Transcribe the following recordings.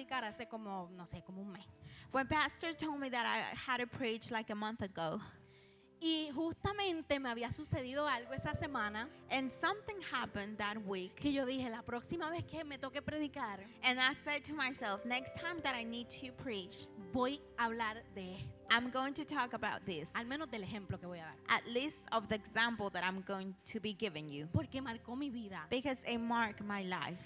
predicar hace como, no sé, como un mes. When Pastor told me that I had to preach like a month ago, Y justamente me había sucedido algo esa semana and something happened that week, que yo dije, la próxima vez que me toque predicar, and I said to myself, next time that I need to preach, voy a hablar de esto, I'm going to talk about this, al menos del ejemplo que voy a dar, at least of the example that I'm going to be giving you, porque marcó mi vida. because it marked my life.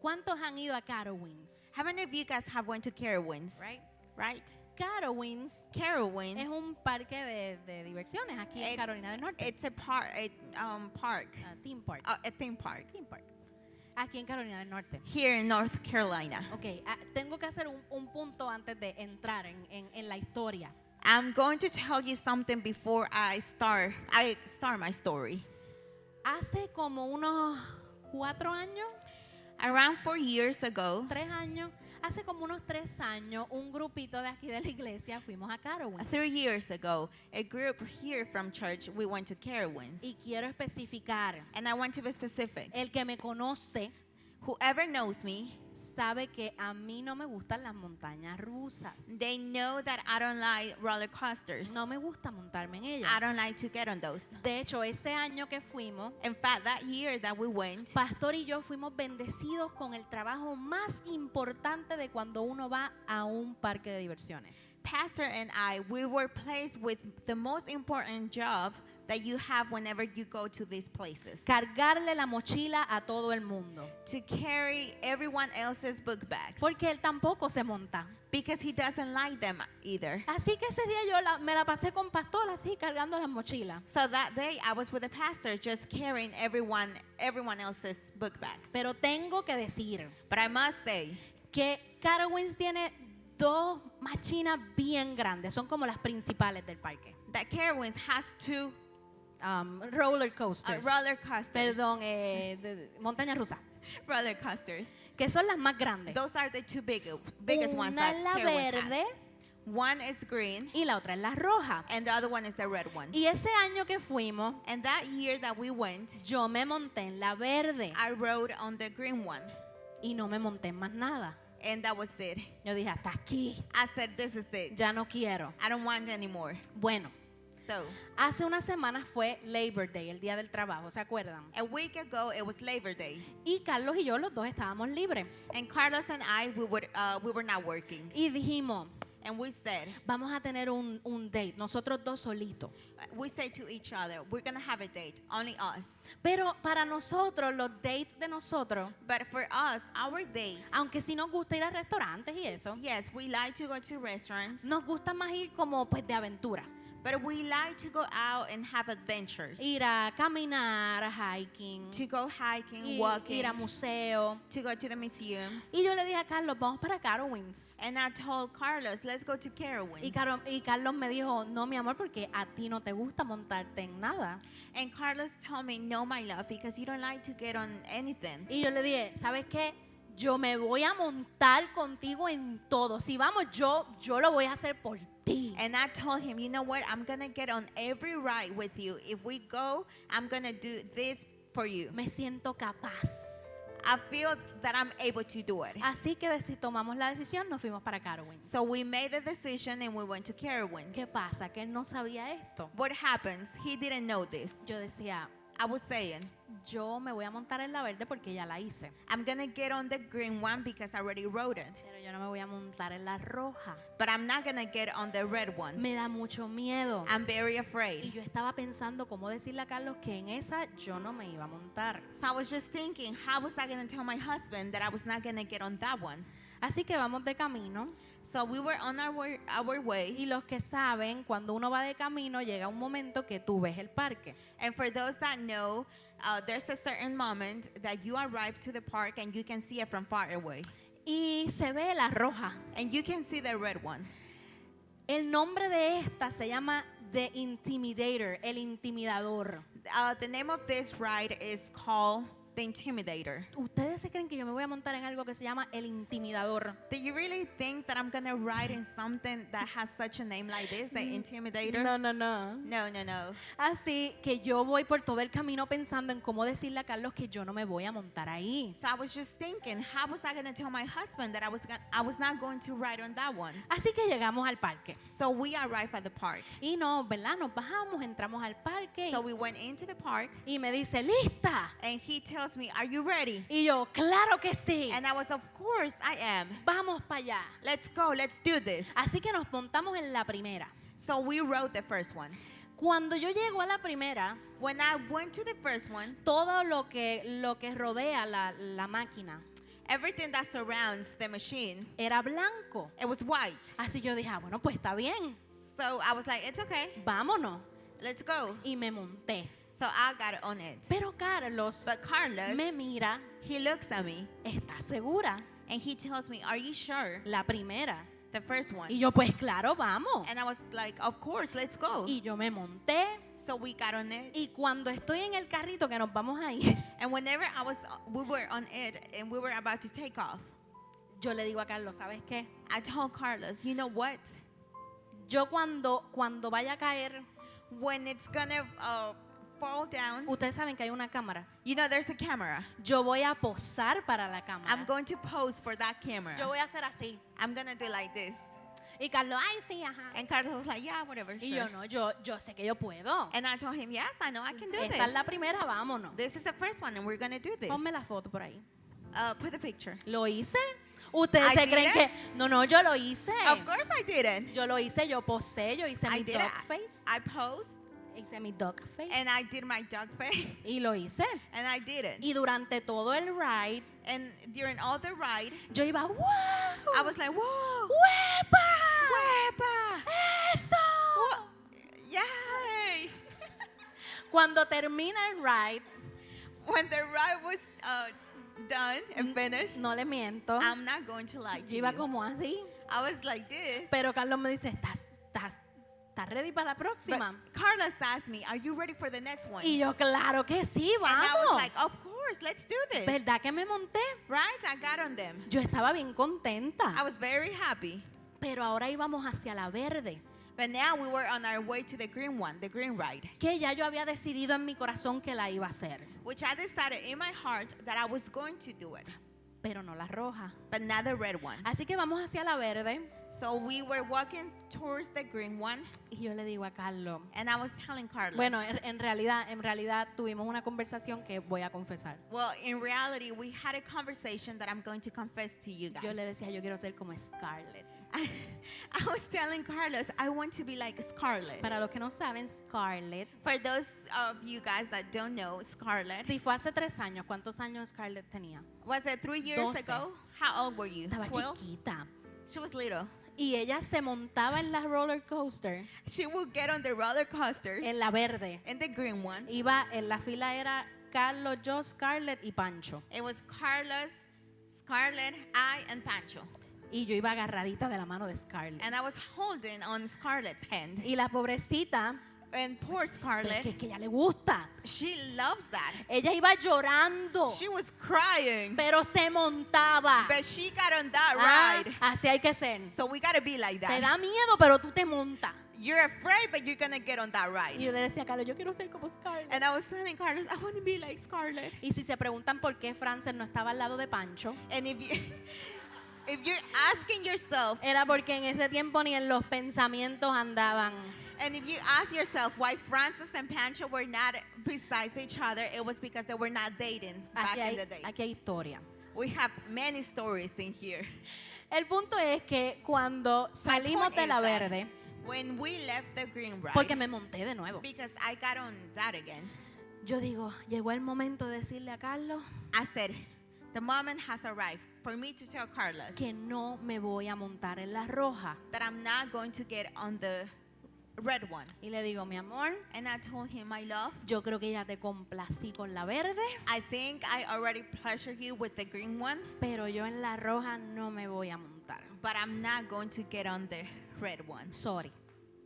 ¿Cuántos han ido a Carowinds? How many of you guys have went to Carowinds? Right? Right? Carowinds Carowinds. es un parque de diversiones aquí en Carolina del Norte. It's a park, Theme park. a theme park Theme park. Aquí en Carolina del Norte. here in North Carolina. Ok, tengo que hacer un punto antes de entrar en la historia. I'm going to tell you something before I start my story. Hace como unos 4 años, Around 4 years ago, 3 años, hace como unos 3 años, un grupito de aquí de la iglesia fuimos a Carowinds. 3 years ago, a group here from church, we went to Carowinds. Y quiero especificar, And I want to be specific. el que me conoce Whoever knows me, sabe que a mí no me gustan las montañas rusas. they know that I don't like roller coasters. No me gusta montarme en I ellas. don't like to get on those. De hecho, ese año que fuimos, In fact, that year that we went, Pastor y yo fuimos bendecidos con el trabajo más importante de cuando uno va a un parque de diversiones. Pastor and I, we were placed with the most important job that you have whenever you go to these places. Cargarle la mochila a todo el mundo. To carry everyone else's book bags. Porque él tampoco se monta. Because he doesn't like them either. Así que ese día yo me la pasé con Pastor así cargando las mochilas. So that day I was with the pastor just carrying everyone else's book bags. Pero tengo que decir But I must say que Carowinds tiene 2 machinas bien grandes. Son como las principales del parque. that Carowinds has 2 Roller coasters. roller coasters. Perdón, montaña rusa. Roller coasters. Que son las más grandes. Those are the 2 biggest ones Una that es la Carowinds verde has. One is green y la otra es la roja. and the other one is the red one. Y ese año que fuimos, And that year that we went, yo me monté en la verde I rode on the green one. y no me monté en más nada. And that was it. Yo dije, hasta aquí, I said, this is it. ya no quiero. I don't want anymore. Bueno, So, hace unas semanas fue Labor Day, el Día del Trabajo, ¿se acuerdan? a week ago, it was Labor Day. Y Carlos y yo los dos estábamos libres. And Carlos and I, we were not working. Y dijimos, And we said, vamos a tener un date, nosotros dos solitos. we said to each other, we're going to have a date, only us. Pero para nosotros, los dates de nosotros, But for us, our dates, aunque sí nos gusta ir a restaurantes y eso, yes, we like to go to restaurants, nos gusta más ir como pues de aventura. but we like to go out and have adventures. Ir a caminar, a hiking, To go hiking, ir walking, a museo. to go to the museums. Y yo le dije a Carlos, vamos para Carowinds. And I told Carlos, let's go to Carowinds. Y Carlos me dijo, no, mi amor, porque a ti no te gusta montarte en nada. And Carlos told me, no, my love, because you don't like to get on anything. Y yo le dije, ¿sabes qué? Yo me voy a montar contigo en todo. Si vamos, yo lo voy a hacer por ti. And I told him, you know what? I'm going to get on every ride with you. If we go, I'm going to do this for you. Me siento capaz. I feel that I'm able to do it. Así que tomamos la decisión, nos fuimos para Carowinds. So we made the decision and we went to Carowinds. ¿Qué pasa? Que él no sabía esto. What happens? He didn't know this. Yo decía, I was saying, yo me voy a montar en la verde porque ya la hice. I'm going to get on the green one because I already rode it. Pero yo no me voy a montar en la roja. But I'm not going to get on the red one. Me da mucho miedo. I'm very Y afraid. yo estaba pensando cómo decirle a Carlos que en esa yo no me iba a montar. So I was just thinking, how was I going to tell my husband that I was not going to get on that one? Así que vamos de camino. So we were on our way. Y los que saben, cuando uno va de camino, llega un momento que tú ves el parque. And for those that know, there's a certain moment that you arrive to the park and you can see it from far away. Y se ve la roja. And you can see the red one. El nombre de esta se llama The Intimidator, el intimidador. The name of this ride is called the intimidator. ¿Ustedes se creen que yo me voy a montar en algo que se llama el intimidador? Do you really think that I'm gonna ride in something that has such a name like this, the intimidator? No. No, no, no. Así que yo voy por todo el camino pensando en cómo decirle a Carlos que yo no me voy a montar ahí. So I was just thinking, how was I gonna tell my husband that I was not going to ride on that one? Así que llegamos al parque. So we arrived at the park. Y no, ¿verdad? Nos bajamos, entramos al parque So we went into the park, y me dice, ¿lista? and he tells me, "Are you ready?" Y yo, claro que sí. And I was, "Of course I am. Vamos para allá. Let's go. Let's do this." Así que nos montamos en la primera. So we rode the first one. Cuando yo llego a la primera, When I went to the first one, todo lo que rodea la máquina everything that surrounds the machine, era blanco. it was white. Así yo dije, bueno, pues está bien, So I was like, "It's okay. vámonos. Let's go." Y me monté. So I got on it. Pero Carlos But Carlos, me mira, he looks at me ¿estás segura? and he tells me, "Are you sure?" La primera. The first one. Y yo, pues claro, vamos. And I was like, "Of course, let's go." Y yo me monté. So we got on it. Y cuando estoy en el carrito que nos vamos a ir, And whenever we were on it and we were about to take off, yo le digo a Carlos, ¿sabes qué? I told Carlos, "You know what? Yo cuando vaya a caer, When it's gonna fall down, ustedes saben que hay una cámara. you know there's a camera. Yo voy a posar para la cámara. I'm going to pose for that camera. Yo voy a hacer así. I'm gonna do like this." Y Carlos, ay, sí, ajá. And Carlos was like, "Yeah, whatever, Y sure." yo no, yo sé que yo puedo. And I told him, "Yes, I know I can do Esta es la this. primera, vámonos. This is the first one and we're gonna do this." Ponme la foto por ahí. Put the picture. ¿Lo hice? ¿Ustedes I se creen did que...? No, yo lo hice. Of course I didn't. Yo lo hice, yo posé, yo hice I mi did dog it. face. I posed Hice mi dog face. and I did my dog face Y lo hice. and I did it. Y durante todo el ride, And during all the ride, yo iba, ¡wow! I was like, "Whoa! ¡Huepa! Wepa! ¡Eso! Yay!" Cuando termina el ride, When the ride was done and finished, no le miento, I'm not going to lie to yo iba you. como así. I was like this. Pero Carlos me dice, ¿estás ready para la But próxima? Carlos asked me, "Are you ready for the next one?" Y yo, claro que sí, And I was vamos. like, "Of course, let's do this." ¿Verdad que me monté? Right? I got on them. Yo estaba bien contenta. I was very happy. Pero ahora íbamos hacia la verde, But now we were on our way to the green one, the green ride, que ya yo había decidido en mi corazón que la iba a hacer, which I decided in my heart that I was going to do it, pero no la roja. but not the red one. Así que vamos hacia la verde So we were walking towards the green one, y yo le digo a Carlos, and I was telling Carlos, bueno, en realidad tuvimos una conversación que voy a confesar. well, in reality, we had a conversation that I'm going to confess to you Yo guys. le decía, yo quiero ser como Scarlett. I was telling Carlos, I want to be like Scarlett. Para los que no saben, Scarlett, For those of you guys that don't know, Scarlett, si fue hace 3 años, ¿cuántos años Scarlett tenía? was it 3 years 12. ago? How old were you? Estaba 12? chiquita. She was little. Y ella se montaba en la roller coaster, She would get on the roller coasters en la verde. and the green one. Iba, en la fila era Carlos, yo, Scarlett y Pancho. It was Carlos, Scarlett, I, and Pancho. Y yo iba agarradita de la mano de Scarlett. And I was holding on Scarlett's hand. Y la pobrecita, And poor pero Scarlett, es que ella le gusta. she loves that. Ella iba llorando, She was crying, pero se montaba. but she got on that Ah, ride. así hay que ser. So we gotta be like Te that. da miedo, pero tú te montas. You're afraid, but you're gonna get on that Y ride. yo le decía a Carlos, yo quiero ser como Scarlett. And I was telling Carlos, I want to be like Scarlett. Y si se preguntan por qué Frances no estaba al lado de Pancho, And if you, if you're asking yourself, era porque en ese tiempo ni en los pensamientos andaban. and if you ask yourself why Francis and Pancho were not besides each other, it was because they were not dating back in the day. Aquí hay historia. We have many stories in here. El punto es que cuando salimos point de is la that verde, When we left the green ride, porque me monté de nuevo, because I got on that again, yo digo, llegó el momento de decirle a Carlos I said, the moment has arrived for me to tell Carlos que no me voy a montar en la roja. that I'm not going to get on the red one. Y le digo, mi amor, And I told him, my love, yo creo que ya te complací con la verde, I think I already pleasured you with the green one, pero yo en la roja no me voy a montar. but I'm not going to get on the red one. Sorry.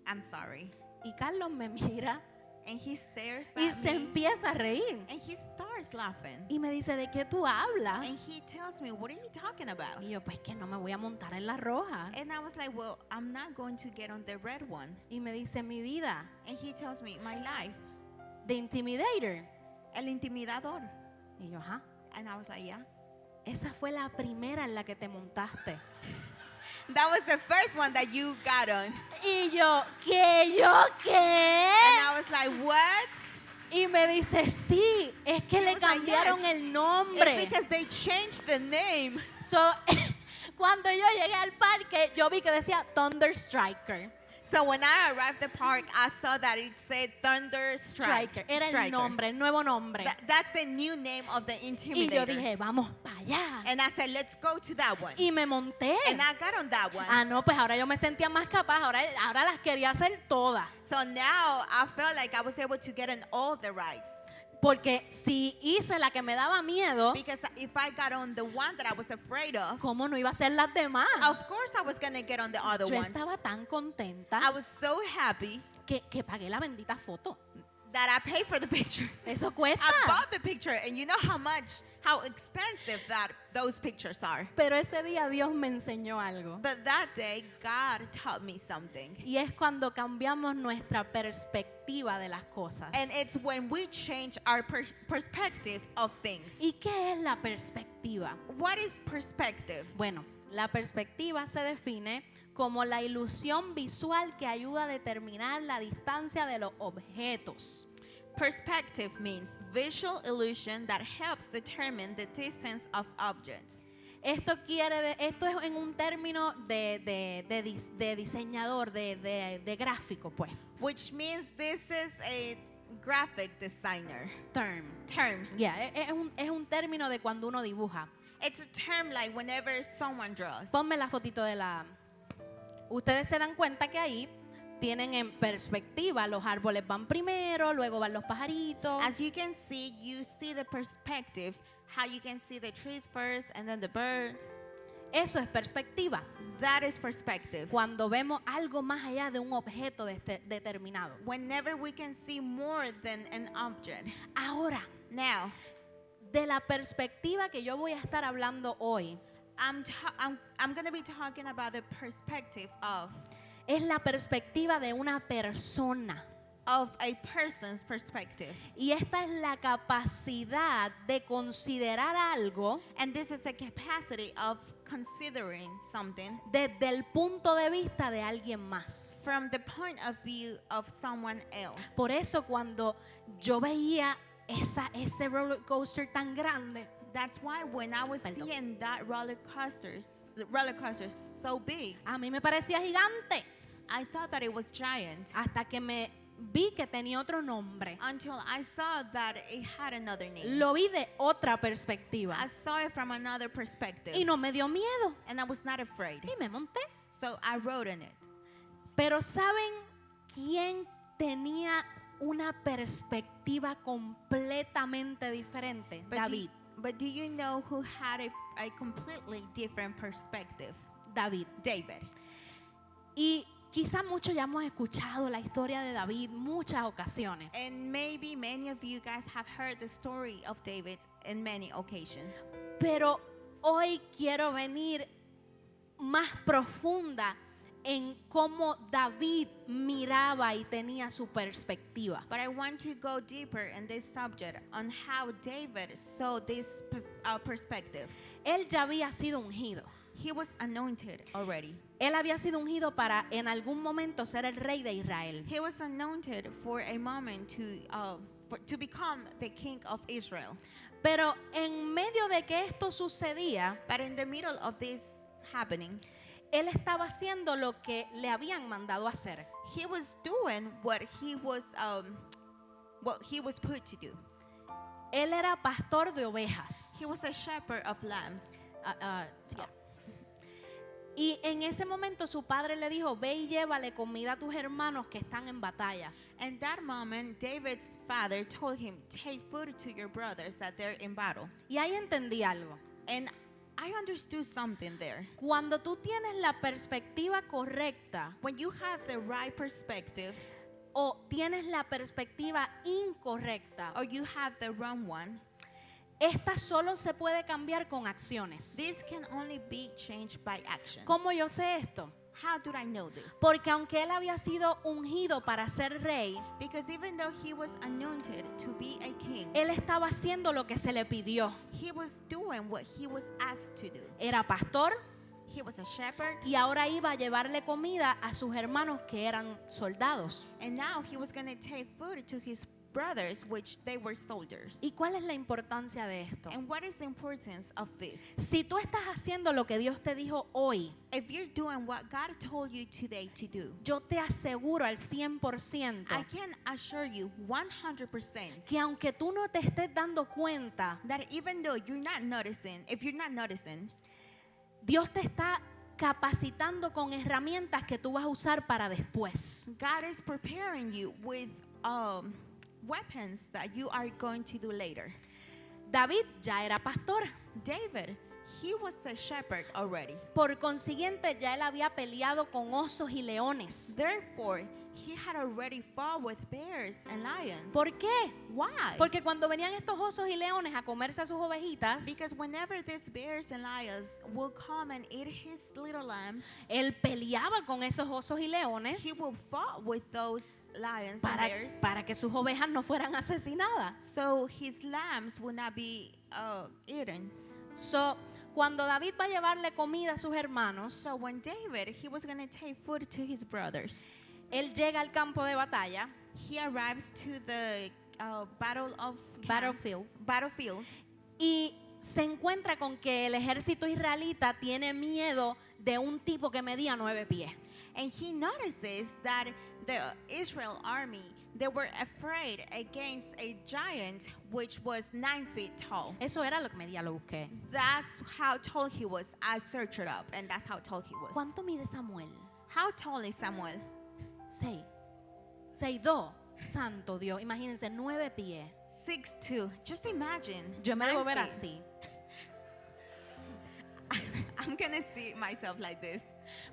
I'm sorry. Y Carlos me mira And he stares y at se me. empieza a reír. And he starts laughing. Y me dice, ¿de qué tú hablas? And he tells me, what are you talking about? Y yo, pues que no me voy a montar en la roja. And I was like, well, I'm not going to get on the red one. Y me dice, mi vida, And he tells me, my life, The Intimidator. el intimidador. Y yo, ajá. And I was like, yeah. Esa fue la primera en la que te montaste. That was the first one that you got on. Y yo, ¿qué? And I was like, what? Y me dice, sí, es que He le was like, cambiaron yes. el nombre. It's because they changed the name. So, cuando yo llegué al parque, yo vi que decía Thunder Striker. So when I arrived at the park, I saw that it said Thunder Striker. Era el Striker. nombre, el nuevo nombre. That's the new name of the Y Intimidator. yo dije, vamos para allá. And I said, let's go to that one. Y me monté. And I got on that one. Ah, no, pues ahora yo me sentía más capaz. Ahora las quería hacer todas. So now I felt like I was able to get on all the rides. Porque si hice la que me daba miedo, Because if I got on the one that I was afraid of, ¿cómo no iba a ser las demás? of course I was going to get on the other Yo ones. estaba tan contenta I was so happy que pagué la bendita foto. that I paid for the picture. Eso cuesta. I bought the picture, and you know how expensive those pictures are. Pero ese día Dios me enseñó algo. But that day, God taught me something. Y es cuando cambiamos nuestra perspectiva de las cosas. And it's when we change our perspective of things. ¿Y qué es la perspectiva? What is perspective? Bueno, la perspectiva se define como la ilusión visual que ayuda a determinar la distancia de los objetos. Perspective means visual illusion that helps determine the distance of objects. Esto es en un término de diseñador, de gráfico, pues. Which means this is a graphic designer term. Yeah, es un término de cuando uno dibuja. It's a term like whenever someone draws. Ponme la fotito de la... Ustedes se dan cuenta que ahí tienen en perspectiva, los árboles van primero, luego van los pajaritos. As you see the perspective, how you can see the trees first and then the birds. Eso es perspectiva. That is perspective. Cuando vemos algo más allá de un objeto determinado. Whenever we can see more than an object. Ahora, Now, de la perspectiva que yo voy a estar hablando hoy, I'm going to be talking about the perspective of es la perspectiva de una persona. Of a person's perspective. Y esta es la capacidad de considerar algo And this is a capacity of considering something desde el punto de vista de alguien más. from the point of view of someone else. Por eso cuando yo veía ese roller coaster tan grande, That's why when I was Perdón. seeing that roller coaster so big, a mí me parecía gigante I thought that it was giant hasta que me vi que tenía otro nombre. until I saw that it had another name. Lo vi de otra perspectiva I saw it from another perspective, y no me dio miedo and I was not afraid. y me monté. So I wrote in it. Pero ¿saben quién tenía una perspectiva completamente diferente? David. But do you know who had a completely different perspective? David. David. Y quizás muchos ya hemos escuchado la historia de David muchas ocasiones. And maybe many of you guys have heard the story of David in many occasions. Pero hoy quiero venir más profunda en cómo David miraba y tenía su perspectiva. But I want to go deeper in this subject on how David saw this perspective. Él ya había sido ungido. He was anointed already. Él había sido ungido para en algún momento ser el rey de Israel. He was anointed for a moment to become the king of Israel. Pero en medio de que esto sucedía, But in the middle of this happening, él estaba haciendo lo que le habían mandado hacer. he was doing what he was put to do. Él era pastor de ovejas. He was a shepherd of lambs. Yeah. Y en ese momento su padre le dijo, ve y llévale comida a tus hermanos que están en batalla. And that moment, David's father told him, take food to your brothers that they're in battle. Y ahí entendí algo. And I understood something there. Cuando tú tienes la perspectiva correcta, When you have the right perspective, o tienes la perspectiva incorrecta. or you have the wrong one. Esta solo se puede cambiar con acciones. This can only be changed by actions. ¿Cómo yo sé esto? How do I know this? Porque aunque él había sido ungido para ser rey, Because even though he was anointed to be a king, él estaba haciendo lo que se le pidió. he was doing what he was asked to do. Era pastor He was a shepherd, y ahora iba a llevarle comida a sus hermanos que eran soldados. and now he was going to take food to his brothers, which they were soldiers. ¿Y cuál es la importancia de esto? And what is the importance of this? Si tú estás haciendo lo que Dios te dijo hoy, If you're doing what God told you today to do, yo te aseguro al 100% I can assure you 100% que aunque tú no te estés dando cuenta, that even though you're not noticing, if you're not noticing, Dios te está capacitando con herramientas que tú vas a usar para después. God is preparing you with weapons that you are going to do later. David ya era pastor. David, he was a shepherd already. Por consiguiente, ya él había peleado con osos y leones. Therefore, he had already fought with bears and lions. ¿Por qué? Why? Porque cuando venían estos osos y leones a comerse a sus ovejitas, Because whenever these bears and lions will come and eat his little lambs, él peleaba con esos osos y leones he will fight with those lions and bears, para que sus ovejas no fueran asesinadas. so his lambs will not be eaten. So, cuando David va a llevarle comida a sus hermanos, So when David, he was going to take food to his brothers, él llega al campo de batalla, he arrives to the battlefield, y se encuentra con que el ejército israelita tiene miedo de un tipo que medía 9 pies. and he notices that the Israel army, they were afraid against a giant which was 9 feet tall. Eso era lo que medía, lo busqué. That's how tall he was. I searched it up, and that's how tall he was. ¿Cuánto mide Samuel? How tall is Samuel? 6. 6'2". Santo Dios, imagínense, 9 pies. 6'2". Just imagine. Yo me 9 debo ver feet. así. I'm gonna see myself like this.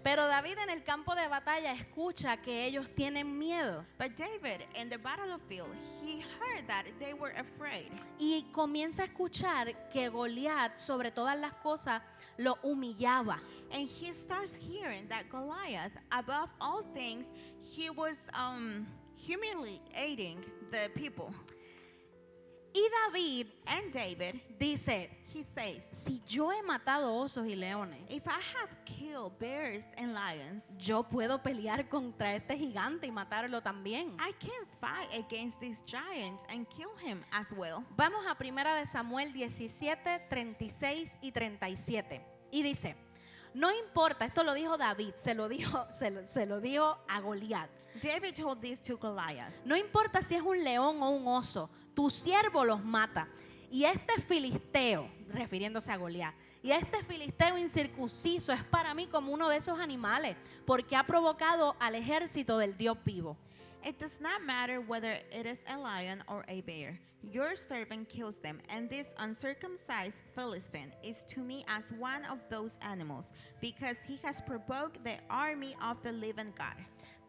Pero David en el campo de batalla escucha que ellos tienen miedo But David, in the battlefield, he heard that they were afraid. y comienza a escuchar que Goliat, sobre todas las cosas, lo humillaba. And he starts hearing that Goliath, above all things, he was humiliating the people. Y David And David, dice, he says, si yo he matado osos y leones, if I have killed bears and lions, yo puedo pelear contra este gigante y matarlo también. I can fight against this giant and kill him as well. Vamos a 1 de Samuel 17, 36 y 37. Y dice, no importa, esto lo dijo David, se lo dijo a Goliat. David told this to Goliath. No importa si es un león o un oso, tu siervo los mata. Y este filisteo, refiriéndose a Goliat, y este filisteo incircunciso es para mí como uno de esos animales, porque ha provocado al ejército del Dios vivo. It does not matter whether it is a lion or a bear. Your servant kills them, and this uncircumcised Philistine is to me as one of those animals, because he has provoked the army of the living God.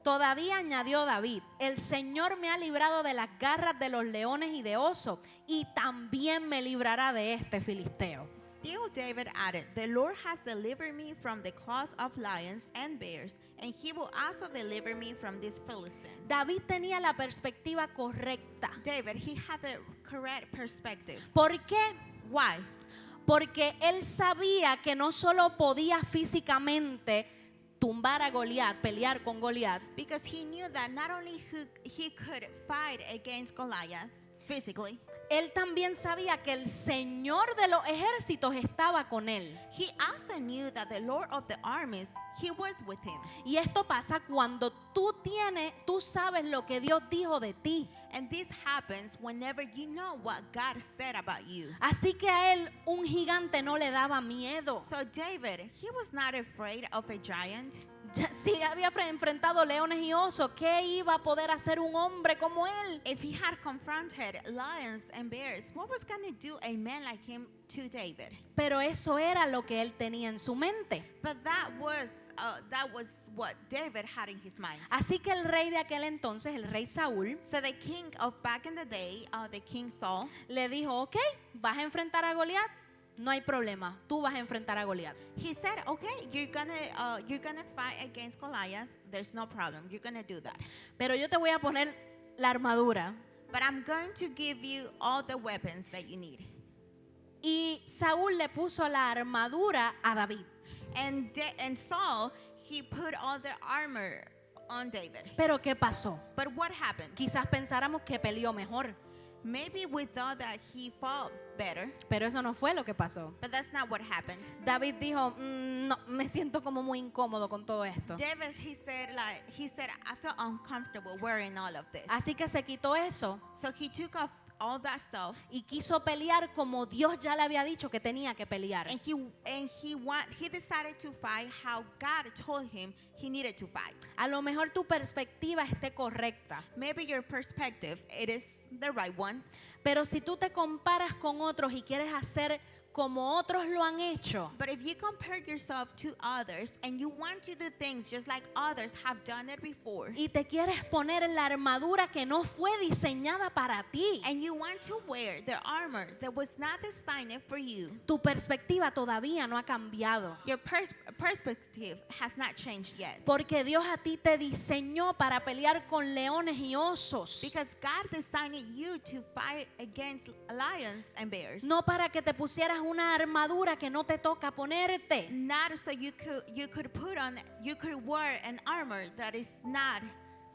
Todavía añadió David, el Señor me ha librado de las garras de los leones y de osos, y también me librará de este filisteo. Still David added, the Lord has delivered me from the claws of lions and bears, and he will also deliver me from this Philistine. David tenía la perspectiva correcta. David, he had the correct perspective. ¿Por qué? Why? Porque él sabía que no solo podía físicamente tumbar a Goliat, pelear con Goliat, Because he knew that not only he could fight against Goliath physically, él también sabía que el Señor de los ejércitos estaba con él. he also knew that the Lord of the armies, he was with him. Y esto pasa cuando tú sabes lo que Dios dijo de ti. And this happens whenever you know what God said about you. Así que a él un gigante no le daba miedo. So David, he was not afraid of a giant. Si había enfrentado leones y osos, ¿qué iba a poder hacer un hombre como él? If he had confronted lions and bears, what was going to do a man like him to David? Pero eso era lo que él tenía en su mente. But that was that was what David had in his mind. Así que el rey de aquel entonces, el rey Saúl, So the king of back in the day, the king Saul, le dijo, ok, vas a enfrentar a Goliat, no hay problema, tú vas a enfrentar a Goliat. he said, "Okay, you're gonna fight against Goliath. There's no problem. You're gonna do that. Pero yo te voy a poner la armadura. But I'm going to give you all the weapons that you need." Y Saúl le puso la armadura a David. And Saul, he put all the armor on David. Pero ¿qué pasó? But what happened? Quizás pensáramos que peleó mejor, Maybe we thought that he fought better, pero eso no fue lo que pasó. but that's not what happened. David dijo, no, me siento como muy incómodo con todo esto. David, he said, I feel uncomfortable wearing all of this. Así que se quitó eso So he took off all that stuff, y quiso pelear como Dios ya le había dicho que tenía que pelear. and he decided to fight how God told him he needed to fight. A lo mejor tu perspectiva esté correcta, Maybe your perspective, it is the right one. pero si tú te comparas con otros y quieres hacer como otros lo han hecho, But if you compare yourself to others and you want to do things just like others have done it before, y te quieres poner la armadura que no fue diseñada para ti, and you want to wear the armor that was not designed for you, tu perspectiva todavía no ha cambiado. your perspective has not changed yet. Porque Dios a ti te diseñó para pelear con leones y osos, Because God designed you to fight against lions and bears. no para que te pusieras una armadura que no te toca ponerte. Not so you could wear an armor that is not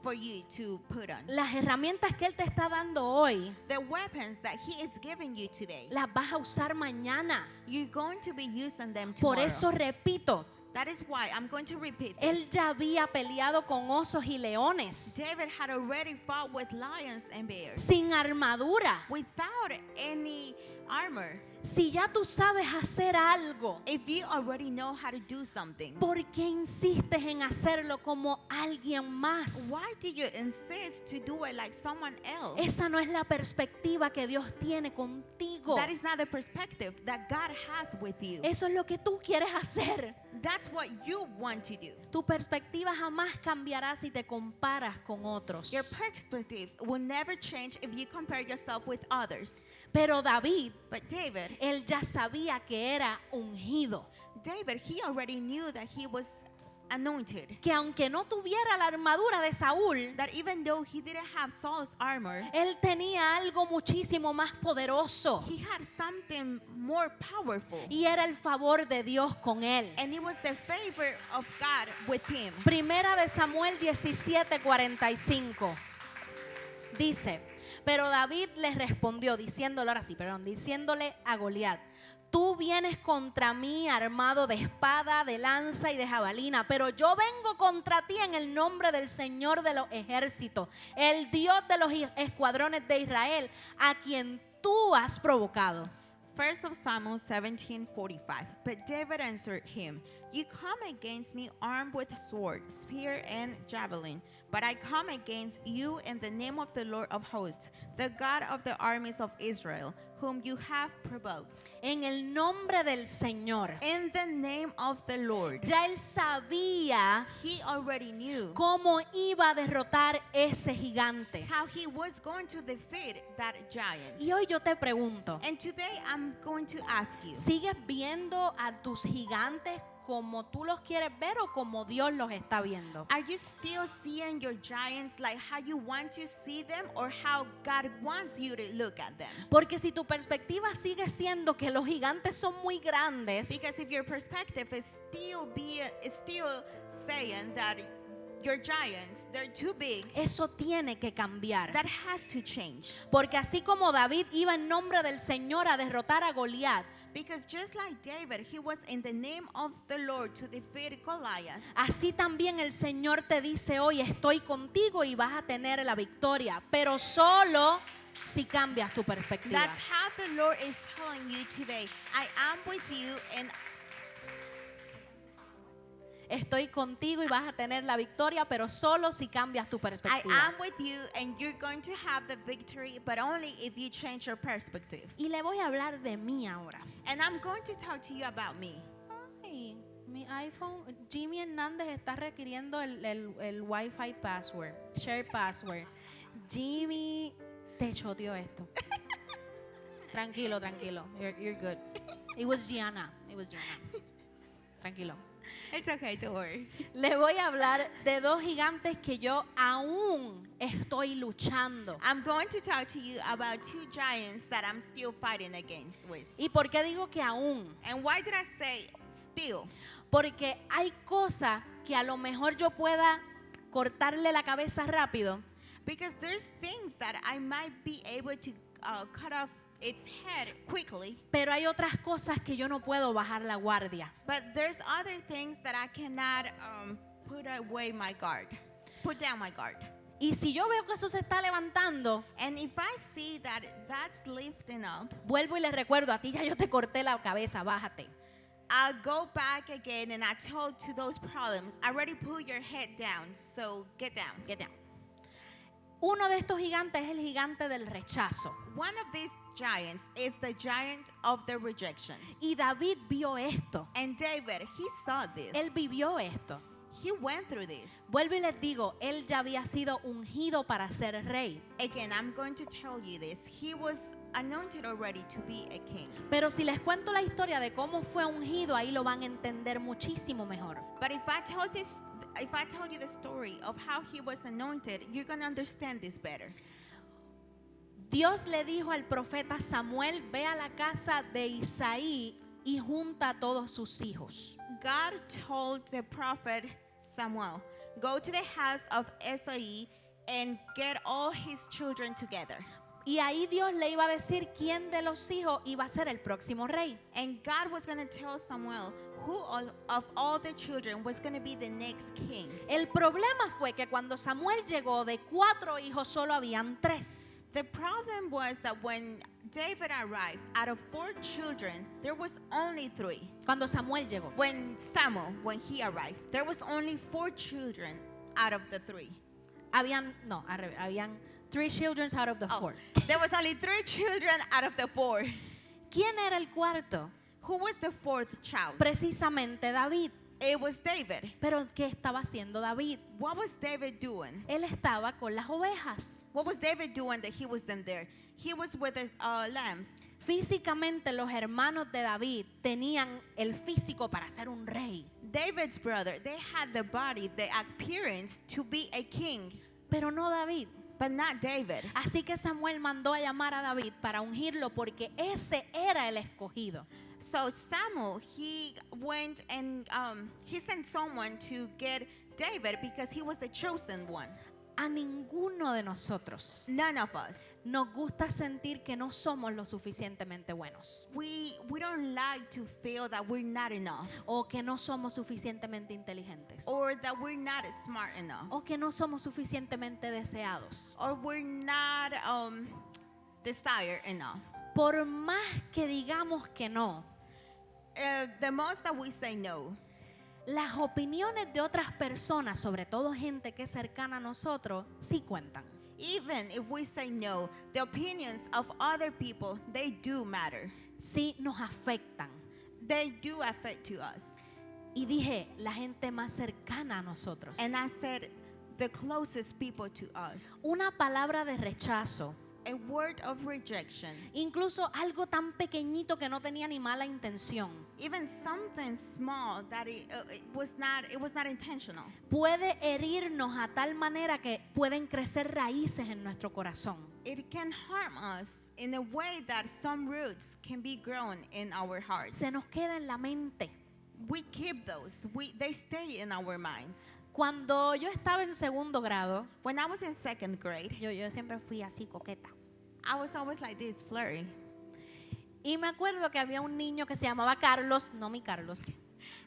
for you to put on. Las herramientas que Él te está dando hoy, The weapons that He is giving you today, las vas a usar mañana. you're going to be using them Por tomorrow. eso repito, That is why I'm going to repeat Él this. ya había peleado con osos y leones David had already fought with lions and bears sin armadura. without any armor. Si ya tú sabes hacer algo, If you already know how to do something, ¿por qué insistes en hacerlo como alguien más? why do you insist to do it like someone else? Esa no es la perspectiva que Dios tiene contigo. That is not the perspective that God has with you. Eso es lo que tú quieres hacer. That's what you want to do. Tu perspectiva jamás cambiará si te comparas con otros. Your perspective will never change if you compare yourself with others. Pero David, But David, él ya sabía que era ungido. he already knew that he was anointed. Que aunque no tuviera la armadura de Saúl, That even though he didn't have Saul's armor, él tenía algo muchísimo más poderoso. he had something more powerful. Y era el favor de Dios con él. And it was the favor of God with him. Primera de Samuel 17:45. Dice, pero David les respondió diciéndole a Goliat, tú vienes contra mí armado de espada, de lanza y de jabalina, pero yo vengo contra ti en el nombre del Señor de los ejércitos, el Dios de los escuadrones de Israel, a quien tú has provocado. 1 Samuel 17:45. But David answered him, you come against me armed with sword, spear, and javelin. But I come against you in the name of the Lord of hosts, the God of the armies of Israel, whom you have provoked. En el nombre del Señor. In the name of the Lord. Ya él sabía He already knew cómo iba a derrotar ese gigante. how he was going to defeat that giant. Y hoy yo te pregunto, And today I'm going to ask you, ¿sigues viendo a tus gigantes como tú los quieres ver o como Dios los está viendo? are you still seeing your giants like how you want to see them or how God wants you to look at them? Porque si tu perspectiva sigue siendo que los gigantes son muy grandes, Because if your perspective is still saying that your giants, they're too big, eso tiene que cambiar. that has to change. Porque así como David iba en nombre del Señor a derrotar a Goliat, Because just like David, he was in the name of the Lord to defeat Goliath. así también el Señor te dice hoy, estoy contigo y vas a tener la victoria, pero solo si cambias tu perspectiva. That's how the Lord is telling you today. I am with you and Estoy contigo y vas a tener la victoria, pero solo si cambias tu I perspectiva. am with you and you're going to have the victory, but only if you change your perspective. Y le voy a hablar de mí ahora. And I'm going to talk to you about me. Ay, mi iPhone, Jimmy Hernández está requiriendo el Wi-Fi password, share password. Jimmy, te choteó esto. Tranquilo, tranquilo. You're good. It was Gianna. Tranquilo. It's okay, don't worry. Le voy a hablar de dos gigantes que yo aún estoy luchando. I'm going to talk to you about two giants that I'm still fighting against with. ¿Y por qué digo que aún? And why did I say still? Porque hay cosas que a lo mejor yo pueda cortarle la cabeza rápido, Because there's things that I might be able to cut off its head quickly, pero hay otras cosas que yo no puedo bajar la guardia. but there's other things that I cannot put down my guard. Y si yo veo que eso se está levantando, And if I see that that's lifting up, vuelvo y le recuerdo, a ti ya yo te corté la cabeza, bájate. I'll go back again and I told to those problems, I already put your head down, so get down. Get down. Uno de estos gigantes es el gigante del rechazo. One of these giants is the giant of the rejection. Y David vio esto. And David, he saw this. Él vivió esto. He went through this. Vuelvo y les digo, él ya había sido ungido para ser rey. Again, I'm going to tell you this. He was anointed already to be a king. Pero si les cuento la historia de cómo fue ungido, ahí lo van a entender muchísimo mejor. But if I tell you the story of how he was anointed, you're going to understand this better. Dios le dijo al profeta Samuel, ve a la casa de Isaí y junta a todos sus hijos. God told the prophet Samuel, go to the house of Esai and get all his children together. Y ahí Dios le iba a decir quién de los hijos iba a ser el próximo rey. And God was going to tell Samuel who of all the children was going to be the next king. El problema fue que cuando Samuel llegó, de 4 hijos solo habían 3. The problem was that when David arrived, out of 4 children, there was only 3. Cuando Samuel llegó. When he arrived, there was only 4 children out of the 3. Habían 3 children out of the 4. There was only 3 children out of the 4. ¿Quién era el cuarto? Who was the 4th child? Precisamente David. It was David. Pero ¿qué estaba haciendo David? What was David doing? Él estaba con las ovejas. What was David doing that he wasn't there? He was with the lambs. Físicamente los hermanos de David tenían el físico para ser un rey. David's brother, they had the body, the appearance to be a king. Pero no David. But not David. Así que Samuel mandó a llamar a David para ungirlo porque ese era el escogido. So Samuel, he went and he sent someone to get David because he was the chosen one. A ninguno de nosotros None of us. nos gusta sentir que no somos lo suficientemente buenos We don't like to feel that we're not enough o que no somos suficientemente inteligentes or that we're not smart enough o que no somos suficientemente deseados. or we're not desired enough. Por más que digamos que no, The most that we say no, las opiniones de otras personas, sobre todo gente que es cercana a nosotros, sí cuentan. even if we say no, the opinions of other people, they do matter. Sí nos afectan. They do affect to us. Y dije, la gente más cercana a nosotros. And I said, the closest people to us. Una palabra de rechazo, A word of rejection, incluso algo tan pequeñito que no tenía ni mala intención, even something small that it was not intentional. puede herirnos a tal manera que pueden crecer raíces en nuestro corazón. It can harm us in a way that some roots can be grown in our hearts. Se nos queda en la mente. We keep those. They stay in our minds. Cuando yo estaba en 2º grado, When I was in 2nd grade, yo siempre fui así coqueta. I was always like this, flirty. Y me acuerdo que había un niño que se llamaba Carlos, no mi Carlos,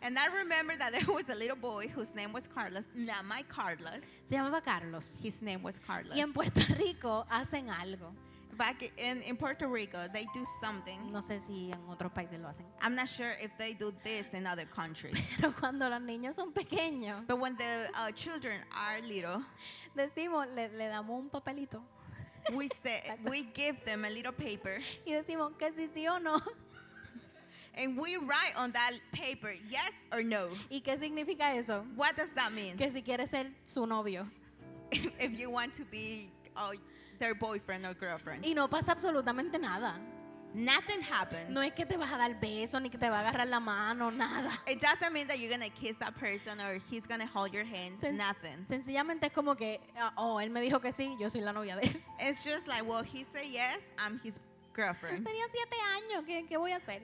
And I remember that there was a little boy whose name was Carlos, not my Carlos. se llamaba Carlos. His name was Carlos. Y en Puerto Rico hacen algo. Back in Puerto Rico, they do something. No sé si en otros países lo hacen. I'm not sure if they do this in other countries. Pero cuando los niños son pequeños, But when the children are little, decimos, le damos un papelito we give them a little paper y decimos que sí o no. And we write on that paper, yes or no. ¿Y qué significa eso? What does that mean? Que si quieres ser su novio. If you want to be their boyfriend or girlfriend. Y no pasa absolutamente nada. Nothing happens. No es que te vas a dar beso, ni que te va a agarrar la mano, nada. It doesn't mean that you're going to kiss that person or he's going to hold your hand. Nothing. Sencillamente es como que, él me dijo que sí, yo soy la novia de él. It's just like, well, he said yes, I'm his girlfriend. Tenía 7 años, ¿qué voy a hacer?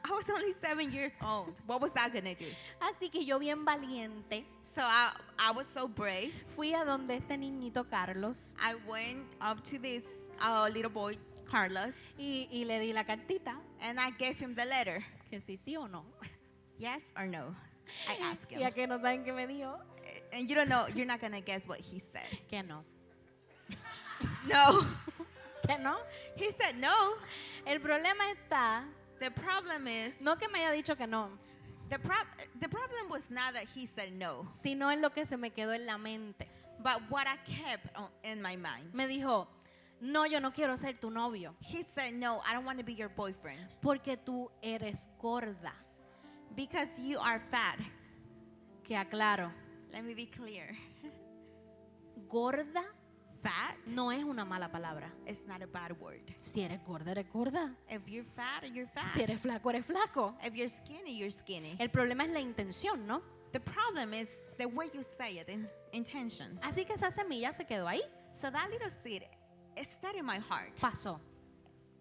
I was only 7 years old. What was I going to do? Así que yo bien valiente, So I was so brave. fui a donde este niñito Carlos I went up to this little boy, Carlos, y le di la cartita, and I gave him the letter. que sí o no. Yes or no? I asked Y a him. que no saben qué me dijo, And you don't know, you're not going to guess what he said. que no. No. Que no. He said no. El problema está, The problem is, no que me haya dicho que no, the problem was not that he said no, sino en lo que se me quedó en la mente. but what I kept in my mind. Me dijo, no, yo no quiero ser tu novio, He said, no, I don't want to be your boyfriend porque tú eres gorda. because you are fat. Que aclaro, Let me be clear. gorda Fat no es una mala palabra. is not a bad word. Si eres gorda, eres gorda. If you're fat, you're fat. Si eres flaco, eres flaco. If you're skinny, you're skinny. El problema es la intención, ¿no? The problem is the way you say it, intention. Así que esa semilla se quedó ahí. So that little seed, it stayed in my heart. Pasó.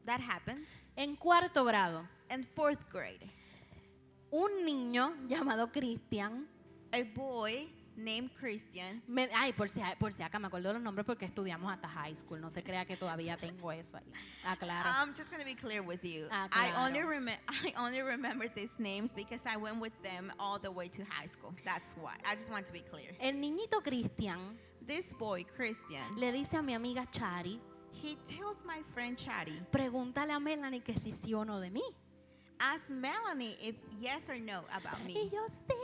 That happened. En 4º grado, In 4th grade, un niño llamado Cristian, a boy named Christian. por si acá me acuerdo los nombres porque estudiamos hasta high school. No se crea que todavía tengo eso ahí. Aclaro. I'm just gonna be clear with you. Ah, I only remember these names because I went with them all the way to high school. That's why. I just want to be clear. El niñito Cristian This boy, Christian, le dice a mi amiga Chari, he tells my friend Chari, pregúntale a Melanie que si sí o no de mí. ask Melanie if yes or no about Y me. yo sí.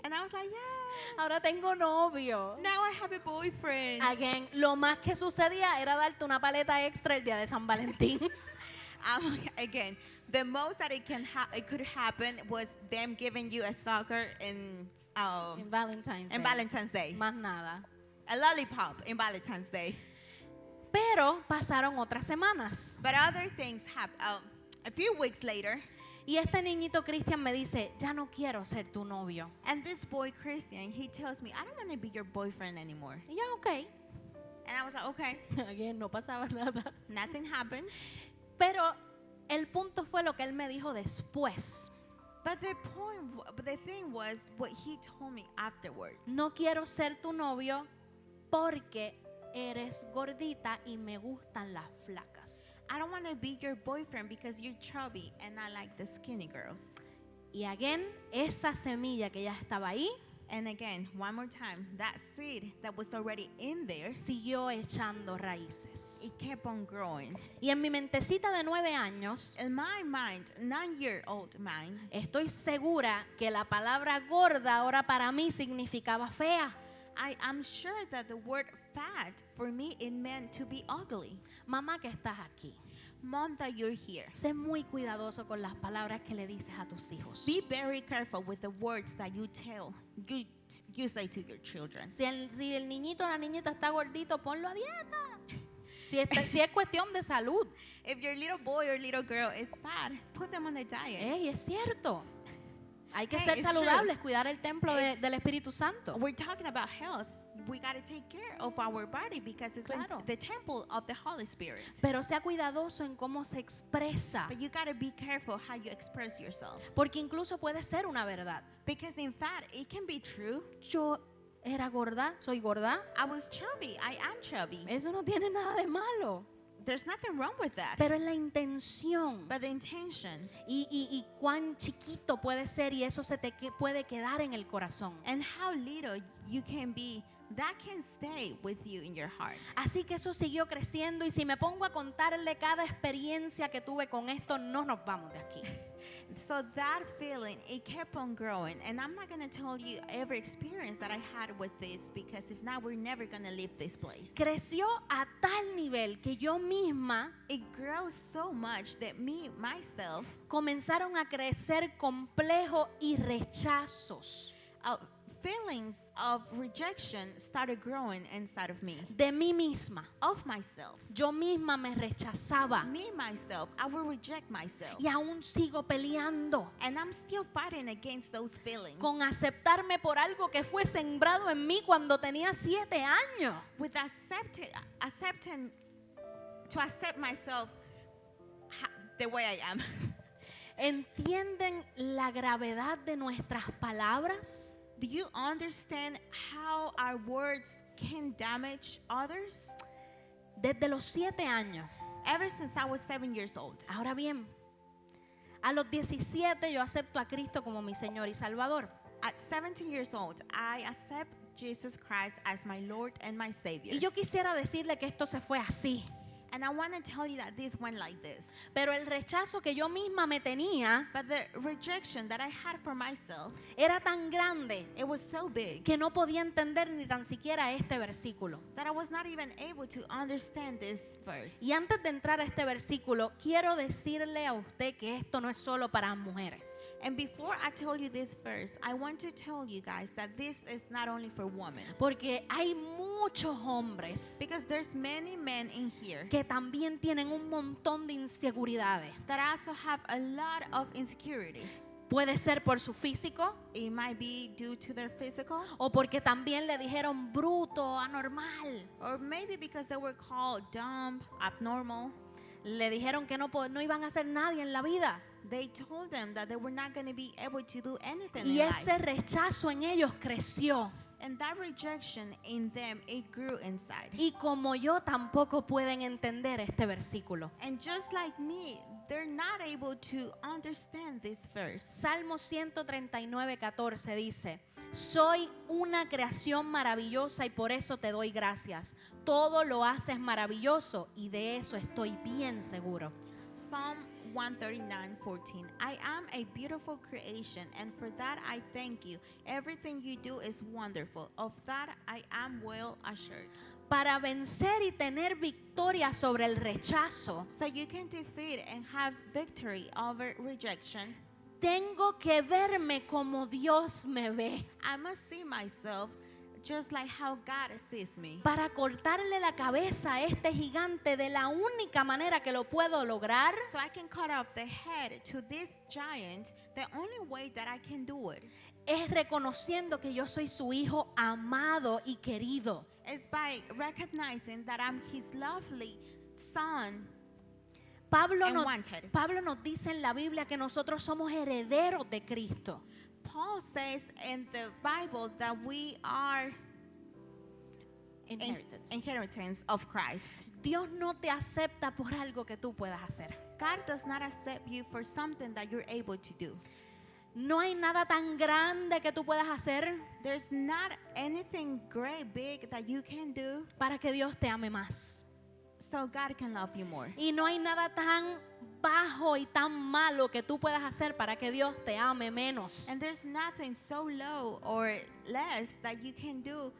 And I was like, yes. Ahora tengo novio. Now I have a boyfriend. Again, lo más que sucedía era darte una paleta extra el día de San Valentín. Again, the most that it could happen was them giving you a soccer En Valentine's in Day. Valentine's Day, Más nada. a lollipop in Valentine's Day. Pero pasaron otras semanas. But other things happened. A few weeks later, Y este niñito Cristian me dice, ya no quiero ser tu novio. and this boy Christian, he tells me, I don't want to be your boyfriend anymore. Y yo, ok. And I was like, okay, Again, no pasaba nada. nothing happened. Pero el punto fue lo que él me dijo después. But the thing was what he told me afterwards. No quiero ser tu novio porque eres gordita y me gustan las flacas. I don't want to be your boyfriend because you're chubby and I like the skinny girls. Y again, esa semilla que ya estaba ahí And again, one more time, that seed that was already in there, siguió echando raíces. it kept on growing. Y en mi mentecita de 9 años, In my mind, 9-year-old mind, estoy segura que la palabra gorda ahora para mí significaba fea. I am sure that the word fat, for me, it meant to be ugly. Mamá que estás aquí, Mom, that you're here. sé muy cuidadoso con las palabras que le dices a tus hijos. Be very careful with the words that you say to your children. Si el niñito o la niñita está gordito, ponlo a dieta. Si es cuestión de salud. If your little boy or little girl is fat, put them on a diet. Ey, es cierto. Hay que Hey, ser it's saludables, cuidar el templo It's- del Espíritu Santo. We're talking about health. We got to take care of our body because it's Claro. the temple of the Holy Spirit. Pero sea cuidadoso en cómo se expresa, But you got to be careful how you express yourself. porque incluso puede ser una verdad. Because in fact, it can be true. Yo era gorda, soy gorda. I was chubby. I am chubby. Eso no tiene nada de malo. There's nothing wrong with that. Pero es la intención But the intention y cuán chiquito puede ser y eso se te puede quedar en el corazón. and how little you can be that can stay with you in your heart. Así que eso siguió creciendo y si me pongo a contarle cada experiencia que tuve con esto, no nos vamos de aquí. So that feeling, it kept on growing. And I'm not going to tell you every experience that I had with this, because if not, we're never going to leave this place. Creció a tal nivel que yo misma It grows so much that myself, comenzaron a crecer complejos y rechazos feelings of rejection started growing inside of me, de mí misma. of myself. Yo misma me rechazaba Me, myself, I will reject myself. y aún sigo peleando And I'm still fighting against those feelings. con aceptarme por algo que fue sembrado en mí cuando tenía 7 años. With accepting, to accept myself the way I am. ¿Entienden la gravedad de nuestras palabras? Do you understand how our words can damage others? Desde los 7 años. Ever since I was 7 years old. Ahora bien, a los 17 yo acepto a Cristo como mi Señor y Salvador. At 17 years old, I accept Jesus Christ as my Lord and my Savior. Y yo quisiera decirle que esto se fue así. And I want to tell you that this went like this. Pero el rechazo que yo misma me tenía But the rejection that I had for myself, era tan grande it was so big que no podía entender ni tan siquiera este versículo. that I was not even able to understand this verse. Y antes de entrar a este versículo, quiero decirle a usted que esto no es solo para mujeres. And before I tell you this verse, I want to tell you guys that this is not only for women. Porque hay muchos hombres Because there's many men in here que también tienen un montón de inseguridades. that also have a lot of insecurities. Puede ser por su físico It might be due to their physical, o porque también le dijeron bruto, anormal. or maybe because they were called dumb, abnormal. Le dijeron que no iban a ser nadie en la vida. They told them that they were not going to be able to do anything Y in ese life. rechazo en ellos creció. And that rejection in them, it grew inside. Y como yo tampoco pueden entender este versículo. And just like me, they're not able to understand this verse. Salmo 139:14 dice: soy una creación maravillosa y por eso te doy gracias. Todo lo haces maravilloso y de eso estoy bien seguro. Psalm 139:14. I am a beautiful creation, and for that I thank you. Everything you do is wonderful. Of that I am well assured. Para vencer y tener victoria sobre el rechazo, So you can defeat and have victory over rejection. tengo que verme como Dios me ve. I must see myself just like how God sees me. Para cortarle la cabeza a este gigante de la única manera que lo puedo lograr So I can cut off the head to this giant. The only way that I can do it es reconociendo que yo soy su hijo amado y querido. is by recognizing that I'm his lovely son Pablo and nos, wanted. Pablo nos dice en la Biblia que nosotros somos herederos de Cristo. Paul says in the Bible that we are inheritance of Christ. Dios no te acepta por algo que tú puedas hacer. God does not accept you for something that you're able to do. No hay nada tan grande que tú puedas hacer There's not anything great, big that you can do para que Dios te ame más. so God can love you more. Y no hay nada tan bajo y tan malo que tú puedas hacer para que Dios te ame menos. And there's nothing so low or less that you can do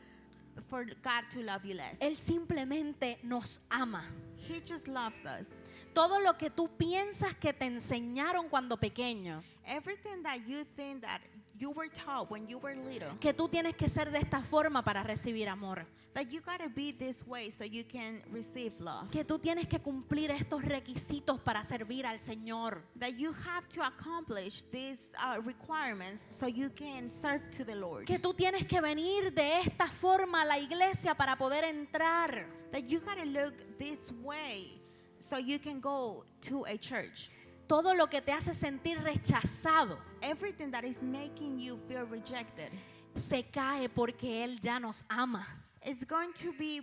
for God to love you less. Él simplemente nos ama. He just loves us. Todo lo que tú piensas que te enseñaron cuando pequeño, Everything that you think that you were taught when you were little, que tú tienes que ser de esta forma para recibir amor, that you gotta be this way so you can receive love, que tú tienes que cumplir estos requisitos para servir al Señor, that you have to accomplish these requirements so you can serve to the Lord, que tú tienes que venir de esta forma a la iglesia para poder entrar. that you gotta look this way so you can go to a church. Todo lo que te hace sentir rechazado Everything that is making you feel rejected se cae porque Él ya nos ama. is going to be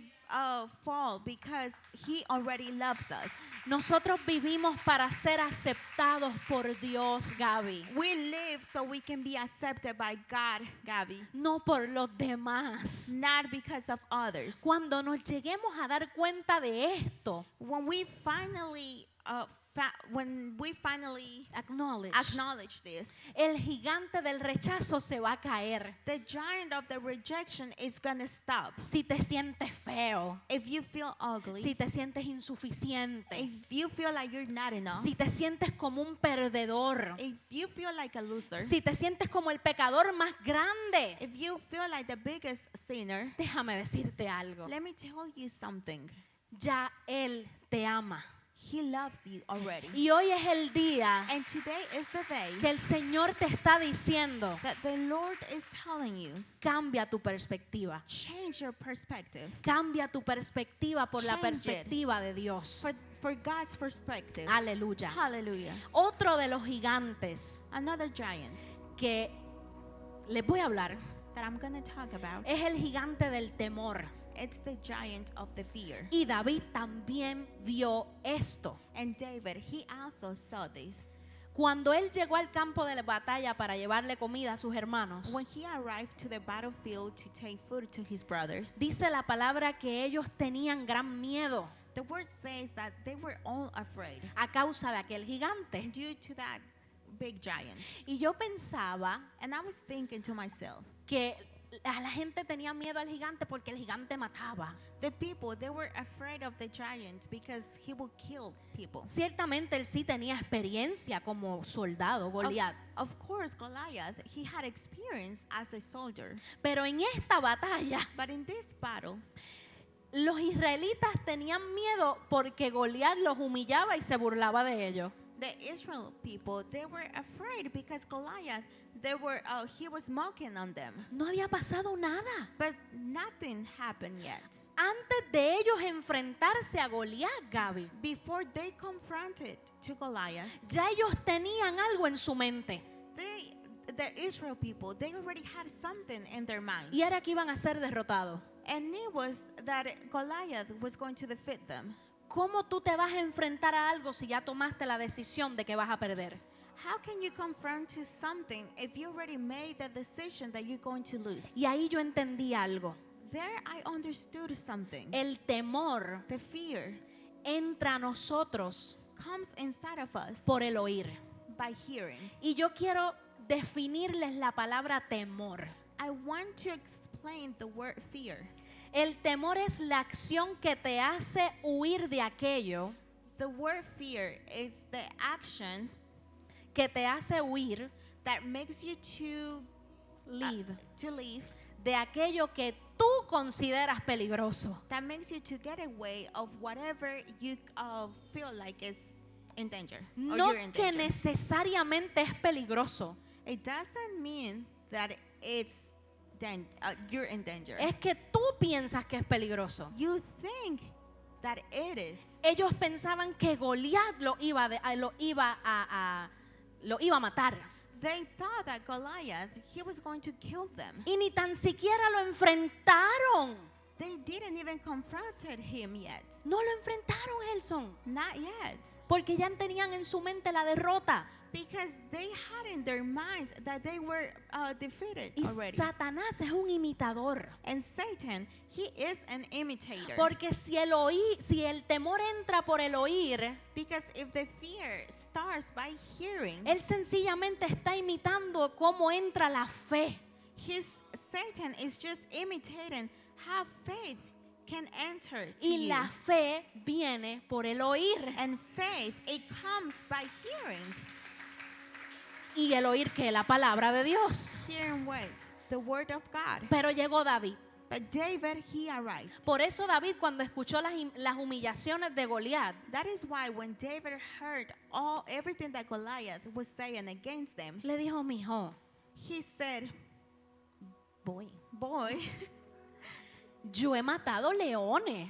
fall because He already loves us. Nosotros vivimos para ser aceptados por Dios, Gaby, We live so we can be accepted by God, Gabby, no por los demás. not because of others. Cuando nos lleguemos a dar cuenta de esto, When we finally acknowledge, acknowledge this, el gigante del rechazo se va a caer. the giant of the rejection is going to stop. Si te sientes feo, If you feel ugly, si te sientes insuficiente, if you feel like you're not enough, si te sientes como un perdedor, if you feel like a loser, si te sientes como el pecador más grande, if you feel like the biggest sinner, déjame decirte algo. let me tell you something. Ya Él te ama. He loves you already. Y hoy es el día And today is the day que el Señor te está diciendo, that the Lord is telling you, cambia tu perspectiva. change your perspective Cambia tu perspectiva por la Change it. perspectiva de Dios. for God's perspective. Aleluya. Hallelujah. Otro de los gigantes Another giant que les voy a hablar that I'm going to talk about, es el gigante del temor. it's the giant of the fear. Y David también vio esto. And David, he also saw this. Cuando él llegó al campo de la batalla para llevarle comida a sus hermanos, When he arrived to the battlefield to take food to his brothers, dice la palabra que ellos tenían gran miedo the word says that they were all afraid a causa de aquel gigante. due to that big giant. Y yo pensaba And I was thinking to myself, que a la gente tenía miedo al gigante porque el gigante mataba. the people, they were afraid of the giant because he would kill people. Ciertamente él sí tenía experiencia como soldado, Goliat. Of course, Goliath, he had experience as a soldier. Pero en esta batalla, But in this battle, los israelitas tenían miedo porque Goliat los humillaba y se burlaba de ellos. the Israel people, they were afraid because Goliath, he was mocking on them. No había pasado nada. But nothing happened yet. Antes de ellos enfrentarse a Goliat, Gaby, Before they confronted to Goliath, ya ellos tenían algo en su mente. the Israel people, they already had something in their mind. Y era que iban a ser derrotados. And it was that Goliath was going to defeat them. ¿Cómo tú te vas a enfrentar a algo si ya tomaste la decisión de que vas a perder? How can you confront to something if you already made the decision that you're going to lose? Y ahí yo entendí algo. There I understood something. El temor The fear entra a nosotros comes inside of us por el oír. by hearing. Y yo quiero definirles la palabra temor. I want to explain the word fear. El temor es la acción que te hace huir de aquello, The word fear is the action que te hace huir, that makes you to leave, leave, de aquello que tú consideras peligroso. that makes you to get away of whatever you feel like is in danger. Or No you're in que danger. necesariamente es peligroso, It doesn't mean that you're in danger. es que tú piensas que es peligroso. You think that it is. Ellos pensaban que Goliat lo iba a matar. They thought that Goliath, he was going to kill them. Y ni tan siquiera lo enfrentaron. They didn't even confronted him yet. No lo enfrentaron, Gelson, Not yet. porque ya tenían en su mente la derrota. Because they had in their minds that they were defeated Y already. Satanás es un imitador. And Satan, he is an imitator. Porque si el temor entra por el oír, Because if the fear starts by hearing, él sencillamente está imitando cómo entra la fe. Satan is just imitating how faith can enter to Y you. la fe viene por el oír. And faith, it comes by hearing. Y el oír que la palabra de Dios. Hearing what? The word of God. Pero llegó David. But David, he arrived. Por eso David, cuando escuchó las humillaciones de Goliat, That is why when David heard everything that Goliath was saying against them, le dijo, mijo, he said, voy. boy, Yo he matado leones.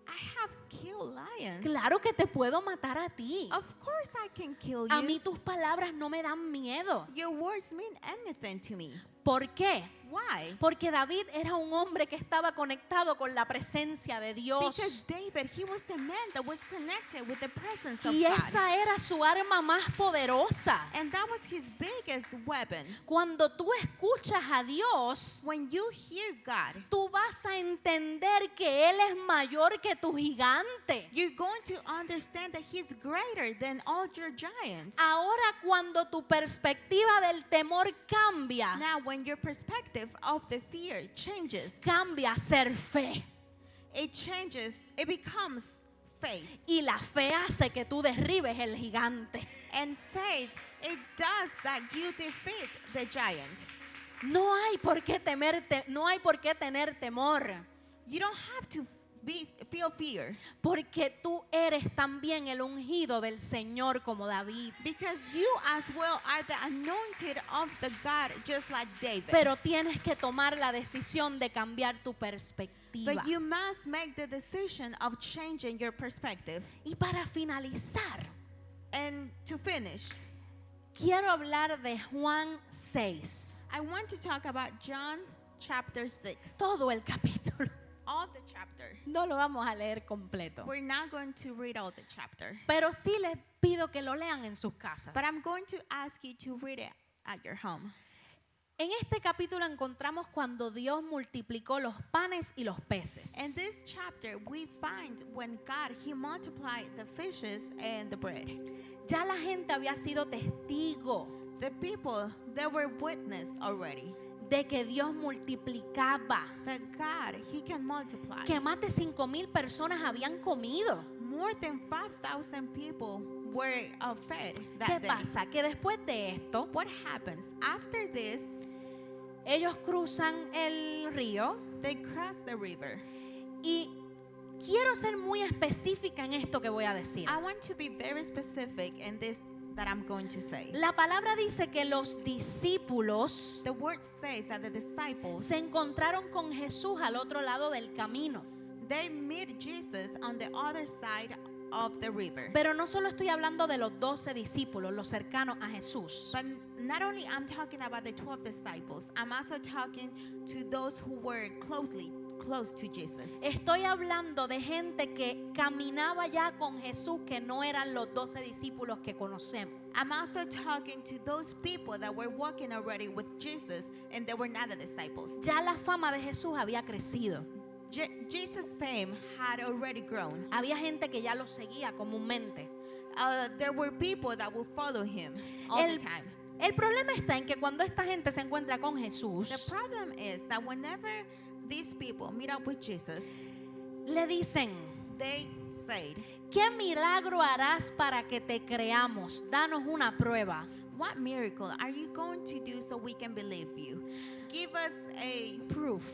I have killed lions. Claro que te puedo matar a ti. Of course I can kill A you. mí tus palabras no me dan miedo. Your words mean anything to me. ¿Por qué? Why? Porque David era un hombre que estaba conectado con la presencia de Because Dios. David, he was a man that was connected with the presence of Y God. esa era su arma más poderosa. And that was his biggest weapon. Cuando tú escuchas a Dios, When you hear God, tú vas a entender que Él es mayor que tu gigante. you're going to understand that he's greater than all your giants. Ahora cuando tu perspectiva del temor cambia, Now, when your perspective of the fear changes, cambia a ser fe. it changes, it becomes faith. Y la fe hace que tú derribes el gigante. And faith, it does that you defeat the giant. No hay por qué no hay por qué tener temor, You don't have to feel fear porque tú eres también el ungido del Señor como David. because you as well are the anointed of the God, just like David. Pero tienes que tomar la decisión de cambiar tu perspectiva. But you must make the decision of changing your perspective. Y para finalizar, And to finish, quiero hablar de Juan 6, I want to talk about John chapter 6. todo el capítulo. All the chapter. No lo vamos a leer completo. We're not going to read all the chapter. Pero sí les pido que lo lean en sus casas. But I'm going to ask you to read it at your home. En este capítulo encontramos cuando Dios multiplicó los panes y los peces. In this chapter, we find when God, he multiplied the fishes and the bread. Ya la gente había sido testigo The people, they were witness already. de que Dios multiplicaba, That God, he can multiply. que más de 5,000 personas habían comido. More than 5,000 people were fed ¿Qué that day. pasa? Que después de esto, What happens? After this, ellos cruzan el río they cross the river. y quiero ser muy específica en esto que voy a decir. I want to be very specific in this that I'm going to say. La palabra dice que los discípulos The word says that the disciples, se encontraron con Jesús al otro lado del camino. they meet Jesus on the other side of the river. Pero no solo estoy hablando de los 12 discípulos, los cercanos a Jesús. But not only I'm talking about the 12 disciples, I'm also talking to those who were close to Jesus. Estoy hablando de gente que caminaba ya con Jesús, que no eran los 12 discípulos que conocemos. I'm also talking to those people that were walking already with Jesus and they were not the disciples. Ya la fama de Jesús había crecido. Jesus' fame had already grown. Había gente que ya lo seguía comúnmente. There were people that would follow him all the time. El problema está en que cuando esta gente se encuentra con Jesús, The problem is that whenever these people meet up with Jesus, le dicen: they said, ¿qué milagro harás para que te creamos? Danos una prueba. "What miracle are you going to do so we can believe you? Give us a proof."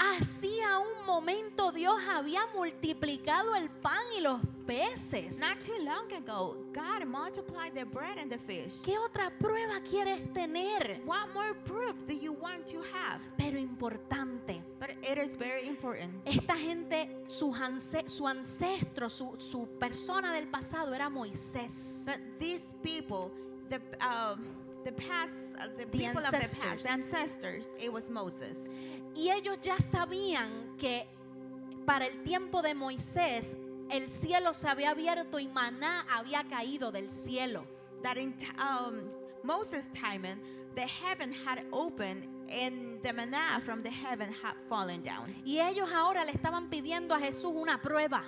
Hacía un momento Dios había multiplicado el pan y los peces. Not too long ago, God multiplied the bread and the fish. ¿Qué otra prueba quieres tener? What more proof do you want to have? Pero importante, But it is very important. esta gente, su ancestro, su persona del pasado era Moisés. But these people, the past, the The people of the ancestors. past, the ancestors, it was Moses. Y ellos ya sabían que para el tiempo de Moisés el cielo se había abierto y maná había caído del cielo. That in Moses' time, the heaven had opened and the manna from the heaven had fallen down. Y ellos ahora le estaban pidiendo a Jesús una prueba.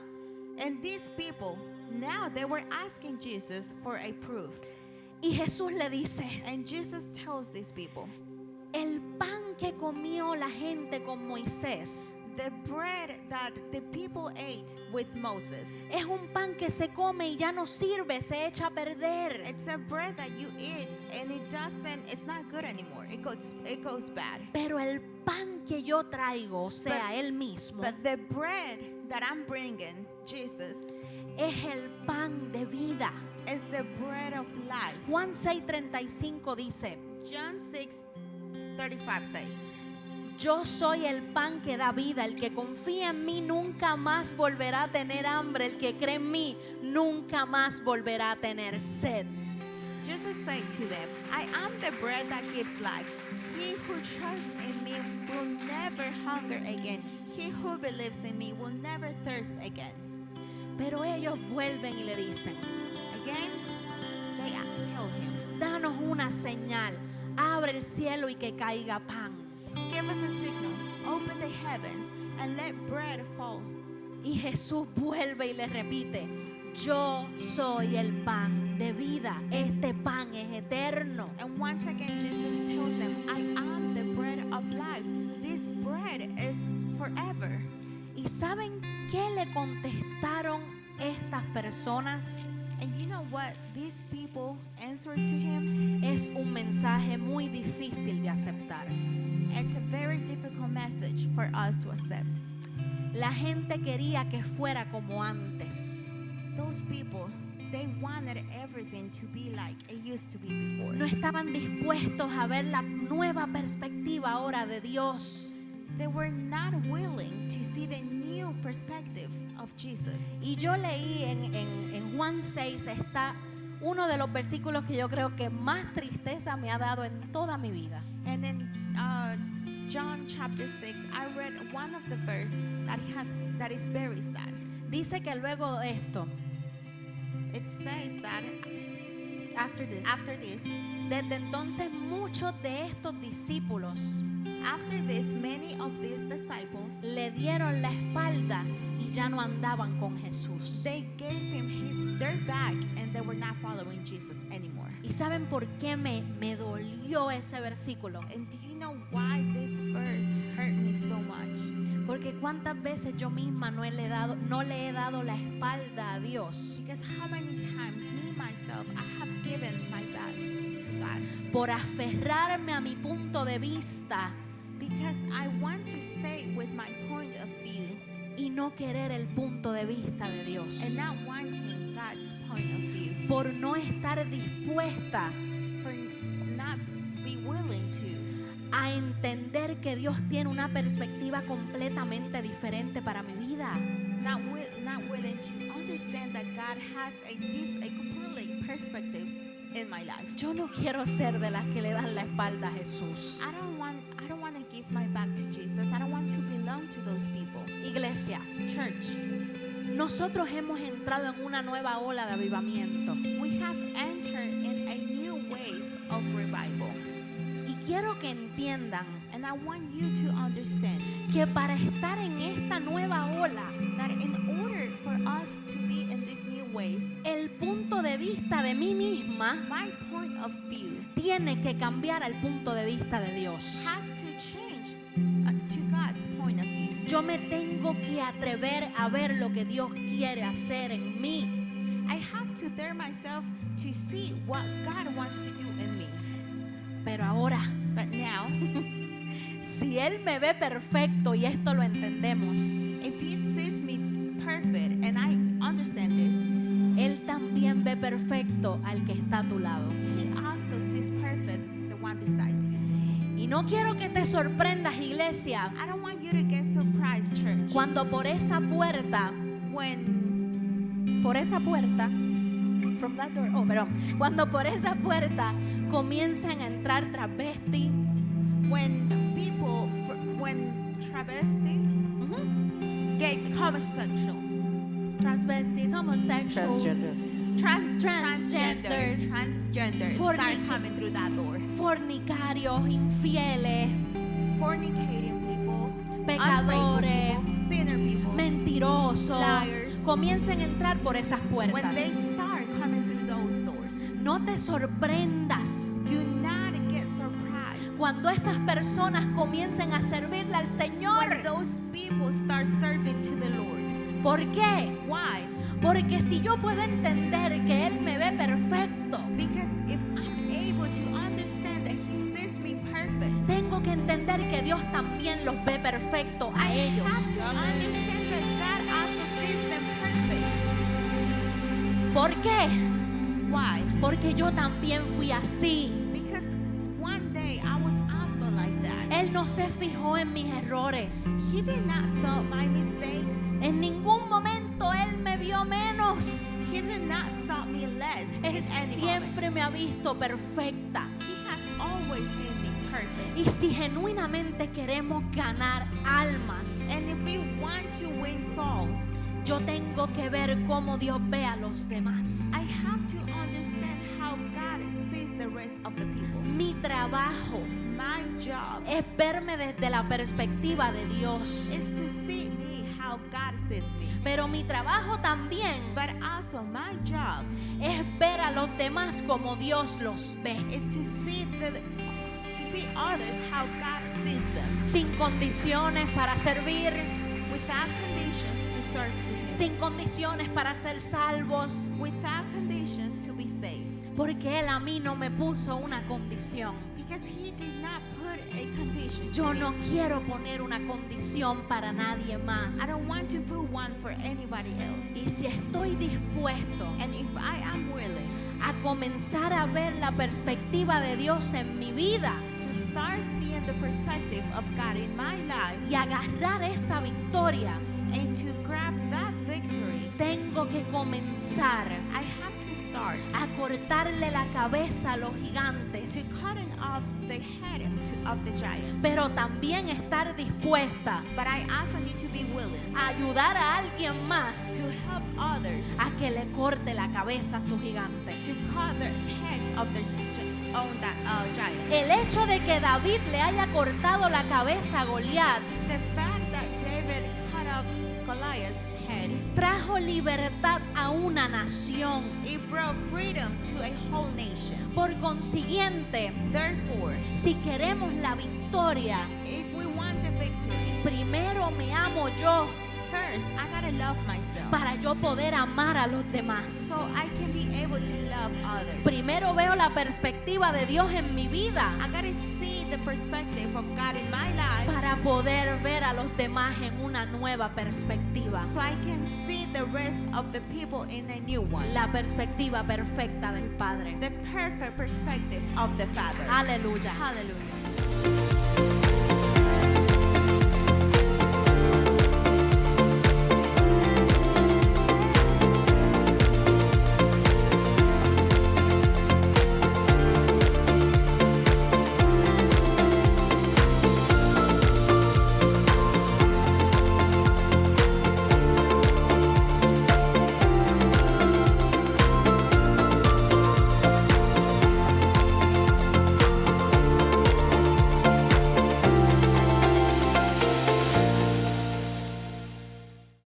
And these people, now they were asking Jesus for a proof. Y Jesús le dice: And Jesus tells these people, el pan que comió la gente con Moisés the bread that the people ate with Moses, es un pan que se come y ya no sirve, se echa a perder. it's a bread that you eat and it's not good anymore. It goes bad. Pero el pan que yo traigo, o sea, él mismo, But the bread that I'm bringing, Jesus, es el pan de vida. is the bread of life. Juan 6:35 dice: John 6:35 says, yo soy el pan que da vida, el que confía en mí nunca más volverá a tener hambre, el que cree en mí nunca más volverá a tener sed. Jesus said to them, I am the bread that gives life. He who trusts in me will never hunger again. He who believes in me will never thirst again. Pero ellos vuelven y le dicen, Again, they tell him, danos una señal, abre el cielo y que caiga pan. give us a signal, open the heavens, and let bread fall. Y Jesús vuelve y le repite, yo soy el pan de vida, este pan es eterno. And once again, Jesus tells them, I am the bread of life. This bread is forever. ¿Y saben qué le contestaron estas personas? And you know what these people answered to him? Es un mensaje muy difícil de aceptar. It's a very difficult message for us to accept. La gente quería que fuera como antes. Those people, they wanted everything to be like it used to be before. No estaban dispuestos a ver la nueva perspectiva ahora de Dios. They were not willing to see the new perspective of Jesus. Y yo leí en Juan 6 está uno de los versículos que yo creo que más tristeza me ha dado en toda mi vida. And in John chapter 6, I read one of the verse that is very sad. Dice que luego de esto, It says that after this, desde entonces muchos de estos discípulos after this, many of these disciples, le dieron la espalda y ya no andaban con Jesús. they gave him their back and they were not following Jesus anymore. ¿Y saben por qué me dolió ese versículo? And do you know why this verse hurt me so much? Porque cuántas veces yo misma no le he dado la espalda a Dios Because how many times me myself I have given my back to God por aferrarme a mi punto de vista because I want to stay with my point of view y no querer el punto de vista de Dios. and not wanting God's point of view, Por no estar dispuesta for not be willing to a entender que Dios tiene una perspectiva completamente diferente para mi vida. not willing to understand that God has a completely perspective in my life. Yo no quiero ser de las que le dan la espalda a Jesús. I don't want to give my back to Jesus. I don't want to belong to those people. Iglesia, Church, nosotros hemos entrado en una nueva ola de avivamiento. we have entered in a new wave of revival. Y quiero que entiendan And I want you to understand que para estar en esta nueva ola, that in order for us to be in this new wave, el punto de vista de mí misma my point of view tiene que cambiar al punto de vista de Dios. has to change to God's point of view. Yo me tengo que atrever a ver lo que Dios quiere hacer en mí. I have to dare myself to see what God wants to do in me. Pero ahora, But now, si Él me ve perfecto y esto lo entendemos, if He sees me perfect and I understand this, Él también ve perfecto al que está a tu lado. He also sees perfect the one beside you. Y no quiero que te sorprendas, iglesia, I don't want you to get surprised, church, cuando por esa puerta, from that door, cuando por esa puerta comiencen a entrar travestis, when travestis get homosexual, homosexuals, transgenders start coming through that door. fornicarios, infieles, Fornicating people, pecadores, unfaithful people, sinner people, mentirosos, liars. comiencen a entrar por esas when puertas. they start coming through those doors, No te sorprendas do not get surprised cuando esas personas comiencen a servirle al Señor. when those people start serving to the Lord. ¿Por qué? Why? Porque si yo puedo entender que Él me ve perfecto, Because if I'm able to understand that He sees me perfect, tengo que entender que Dios también los ve perfecto a I have ellos. to understand that God also sees them perfect. ¿Por qué? Why? Porque yo también fui así. Because one day I was also like that. Él no se fijó en mis errores. He did not saw my mistakes. En ningún momento Él me vio menos. He did not saw me less. Él He in any siempre moment. me ha visto perfecta. He has always seen me perfect. Y si genuinamente queremos ganar almas, And if we want to win souls, yo tengo que ver cómo Dios ve a los demás. I have to understand how God sees the rest of the people. Mi trabajo My job es verme desde la perspectiva de Dios. is to see me how God sees me. Pero mi trabajo también But also my job es ver a los demás como Dios los ve. is to see others how God sees them. Sin condiciones para servir, Without conditions to serve to Him. sin condiciones para ser salvos, Without conditions to be saved. porque Él a mí no me puso una condición. Because He did not put a condition to Yo me. no quiero poner una condición para nadie más. I don't want to put one for anybody else. Y si estoy dispuesto And if I am willing a comenzar a ver la perspectiva de Dios en mi vida to start seeing the perspective of God in my life y agarrar esa victoria, and to grab that victory, tengo que comenzar I have to start a cortarle la cabeza a los to gigantes, cutting off the head of the giant. pero también estar dispuesta But I also need to be willing a ayudar a alguien más to help others a que le corte la cabeza a su gigante. to cut the heads of the giant. El hecho de que David le haya cortado la cabeza a Goliat The fact that David cut off Goliath's head, trajo libertad a una nación. it brought freedom to a whole nation. Por consiguiente, Therefore, si queremos la victoria, if we want the victory, primero me amo yo first I gotta love myself para yo poder amar a los demás. so I can be able to love others. Primero veo la perspectiva de Dios en mi vida I gotta see the perspective of God in my life para poder ver a los demás en una nueva perspectiva. so I can see the rest of the people in a new one. La perspectiva perfecta del Padre. The perfect perspective of the Father. Aleluya. Hallelujah.